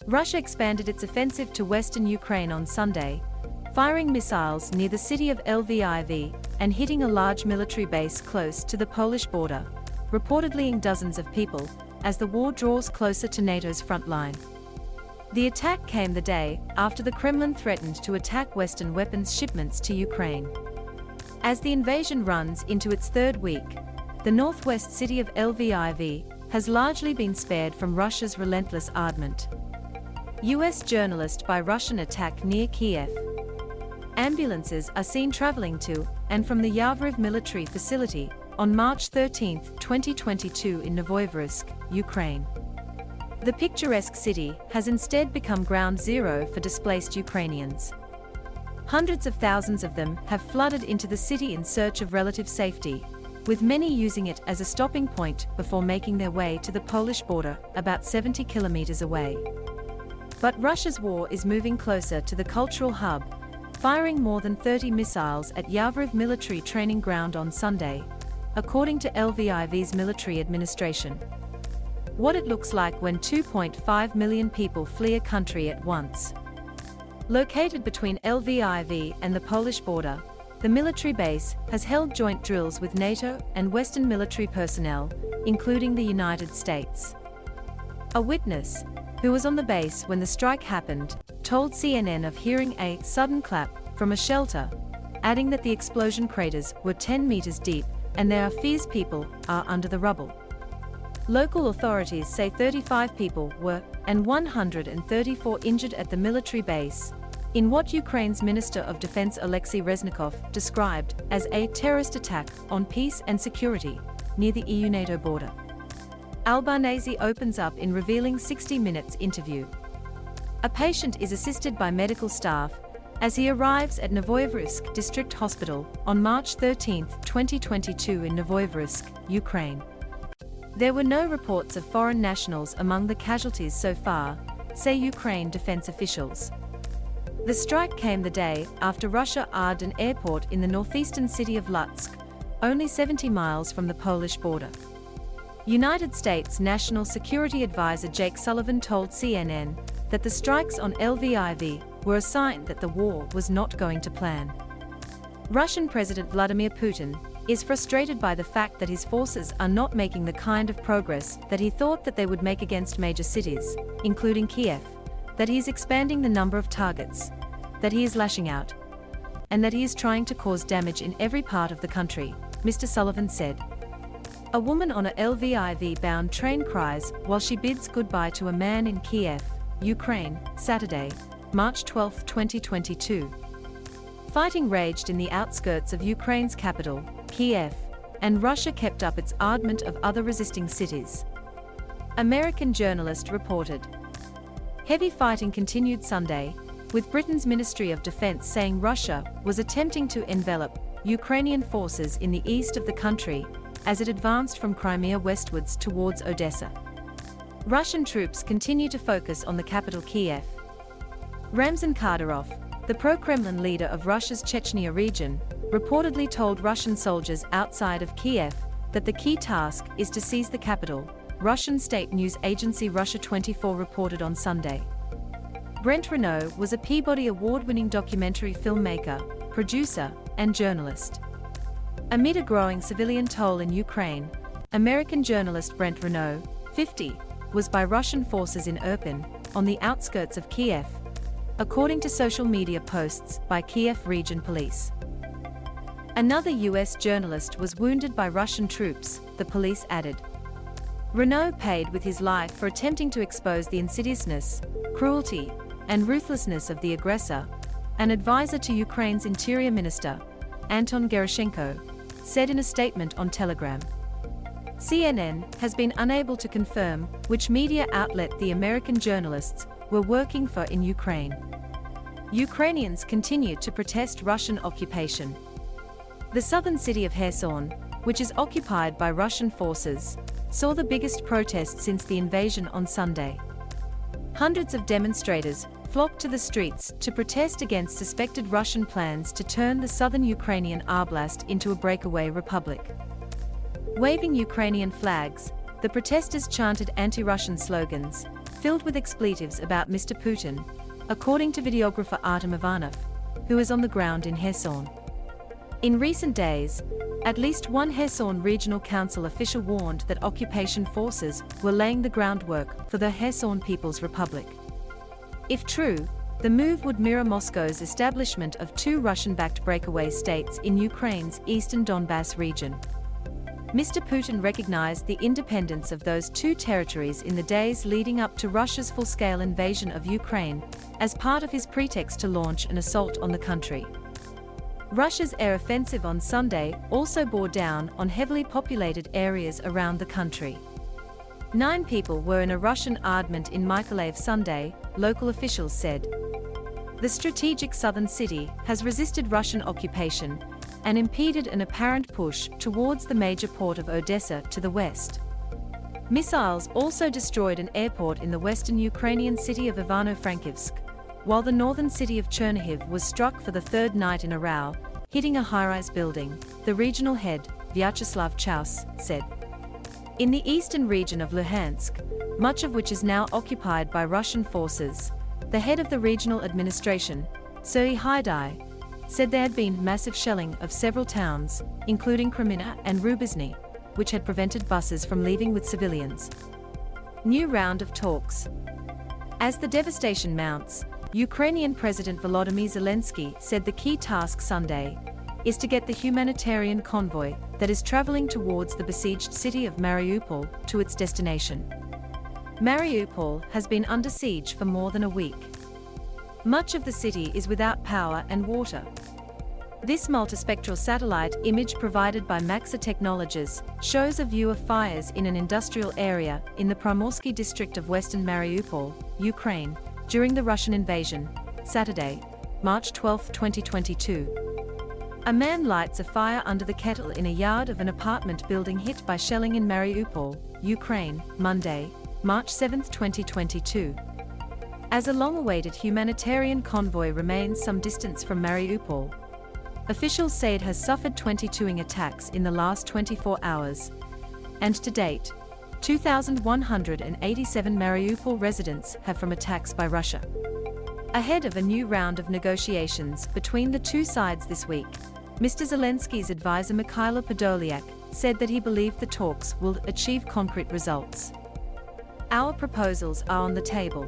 Russia expanded its offensive to western Ukraine on Sunday, firing missiles near the city of Lviv and hitting a large military base close to the Polish border, reportedly killing dozens of people as the war draws closer to NATO's front line. The attack came the day after the Kremlin threatened to attack Western weapons shipments to Ukraine. As the invasion runs into its third week, the northwest city of Lviv has largely been spared from Russia's relentless armament. U.S. journalist by Russian attack near Kyiv. Ambulances are seen traveling to and from the Yavoriv military facility on March 13, 2022 in Novo Yavorivsk, Ukraine. The picturesque city has instead become ground zero for displaced Ukrainians. Hundreds of thousands of them have flooded into the city in search of relative safety, with many using it as a stopping point before making their way to the Polish border about 70 kilometers away. But Russia's war is moving closer to the cultural hub, firing more than 30 missiles at Yavoriv military training ground on Sunday, according to Lviv's military administration. What it looks like when 2.5 million people flee a country at once. Located between Lviv and the Polish border, the military base has held joint drills with NATO and Western military personnel, including the United States. A witness, who was on the base when the strike happened, told CNN of hearing a sudden clap from a shelter, adding that the explosion craters were 10 meters deep and there are fears people are under the rubble. Local authorities say 35 people were and 134 injured at the military base, in what Ukraine's Minister of Defense Alexei Reznikov described as a terrorist attack on peace and security near the EU-NATO border. Albanese opens up in revealing 60 Minutes interview. A patient is assisted by medical staff as he arrives at Novo Yavorivsk District Hospital on March 13, 2022 in Novo Yavorivsk, Ukraine. There were no reports of foreign nationals among the casualties so far, say Ukraine defense officials. The strike came the day after Russia armed an airport in the northeastern city of Lutsk, only 70 miles from the Polish border. United States National Security Advisor Jake Sullivan told CNN that the strikes on Lviv were a sign that the war was not going to plan. Russian President Vladimir Putin is frustrated by the fact that his forces are not making the kind of progress that he thought that they would make against major cities, including Kyiv, that he is expanding the number of targets, that he is lashing out, and that he is trying to cause damage in every part of the country, Mr. Sullivan said. A woman on a Lviv-bound train cries while she bids goodbye to a man in Kyiv, Ukraine, Saturday, March 12, 2022. Fighting raged in the outskirts of Ukraine's capital, Kyiv, and Russia kept up its armament of other resisting cities. American journalist reported. Heavy fighting continued Sunday, with Britain's Ministry of Defense saying Russia was attempting to envelop Ukrainian forces in the east of the country as it advanced from Crimea westwards towards Odessa. Russian troops continue to focus on the capital Kyiv. Ramzan Kadyrov, the pro-Kremlin leader of Russia's Chechnya region, reportedly told Russian soldiers outside of Kyiv that the key task is to seize the capital, Russian state news agency Russia 24 reported on Sunday. Brent Renault was a Peabody Award-winning documentary filmmaker, producer, and journalist. Amid a growing civilian toll in Ukraine, American journalist Brent Renault, 50, was by Russian forces in Irpin, on the outskirts of Kyiv, according to social media posts by Kyiv Region Police. Another U.S. journalist was wounded by Russian troops, the police added. Renault paid with his life for attempting to expose the insidiousness, cruelty, and ruthlessness of the aggressor, an advisor to Ukraine's Interior Minister, Anton Gerashenko, said in a statement on Telegram. CNN has been unable to confirm which media outlet the American journalists were working for in Ukraine. Ukrainians continue to protest Russian occupation. The southern city of Kherson, which is occupied by Russian forces, saw the biggest protest since the invasion on Sunday. Hundreds of demonstrators flocked to the streets to protest against suspected Russian plans to turn the southern Ukrainian Oblast into a breakaway republic. Waving Ukrainian flags, the protesters chanted anti-Russian slogans, filled with expletives about Mr. Putin, according to videographer Artem Ivanov, who is on the ground in Kherson. In recent days, at least one Kherson Regional Council official warned that occupation forces were laying the groundwork for the Kherson People's Republic. If true, the move would mirror Moscow's establishment of two Russian-backed breakaway states in Ukraine's eastern Donbass region. Mr. Putin recognized the independence of those two territories in the days leading up to Russia's full-scale invasion of Ukraine, as part of his pretext to launch an assault on the country. Russia's air offensive on Sunday also bore down on heavily populated areas around the country. 9 people were in a Russian armament in Mykolaiv Sunday, local officials said. The strategic southern city has resisted Russian occupation and impeded an apparent push towards the major port of Odessa to the west. Missiles also destroyed an airport in the western Ukrainian city of Ivano-Frankivsk, while the northern city of Chernihiv was struck for the third night in a row, hitting a high-rise building, the regional head, Vyacheslav Chaus, said. In the eastern region of Luhansk, much of which is now occupied by Russian forces, the head of the regional administration, Serhiy Haidai, said there had been massive shelling of several towns, including Kremlin and Rubizhny, which had prevented buses from leaving with civilians. New round of talks. As the devastation mounts, Ukrainian President Volodymyr Zelensky said the key task Sunday is to get the humanitarian convoy that is traveling towards the besieged city of Mariupol to its destination. Mariupol has been under siege for more than a week. Much of the city is without power and water. This multispectral satellite image provided by Maxa Technologies shows a view of fires in an industrial area in the Primorsky district of western Mariupol, Ukraine, during the Russian invasion, Saturday, March 12, 2022. A man lights a fire under the kettle in a yard of an apartment building hit by shelling in Mariupol, Ukraine, Monday, March 7, 2022. As a long-awaited humanitarian convoy remains some distance from Mariupol, officials say it has suffered 22 attacks in the last 24 hours, and to date, 2,187 Mariupol residents have from attacks by Russia. Ahead of a new round of negotiations between the two sides this week, Mr. Zelensky's advisor Mikhailo Podolyak said that he believed the talks will achieve concrete results. Our proposals are on the table.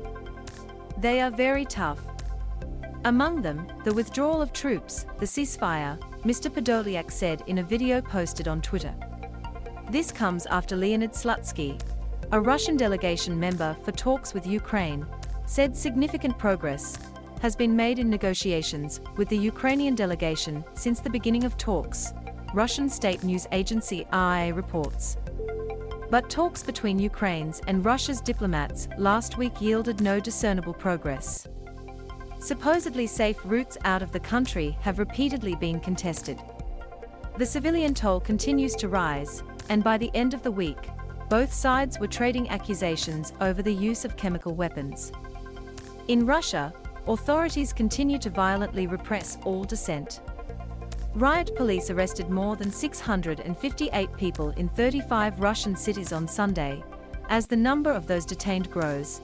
They are very tough. Among them, the withdrawal of troops, the ceasefire, Mr. Podolyak said in a video posted on Twitter. This comes after Leonid Slutsky, a Russian delegation member for talks with Ukraine, said significant progress has been made in negotiations with the Ukrainian delegation since the beginning of talks, Russian state news agency RIA reports. But talks between Ukraine's and Russia's diplomats last week yielded no discernible progress. Supposedly safe routes out of the country have repeatedly been contested. The civilian toll continues to rise, and by the end of the week, both sides were trading accusations over the use of chemical weapons. In Russia, authorities continue to violently repress all dissent. Riot police arrested more than 658 people in 35 Russian cities on Sunday, as the number of those detained grows,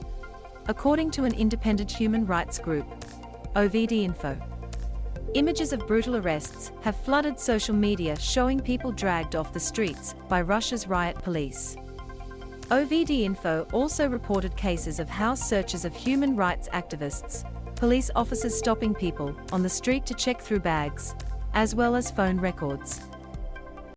according to an independent human rights group, OVD Info. Images of brutal arrests have flooded social media showing people dragged off the streets by Russia's riot police. OVD Info also reported cases of house searches of human rights activists, police officers stopping people on the street to check through bags, as well as phone records.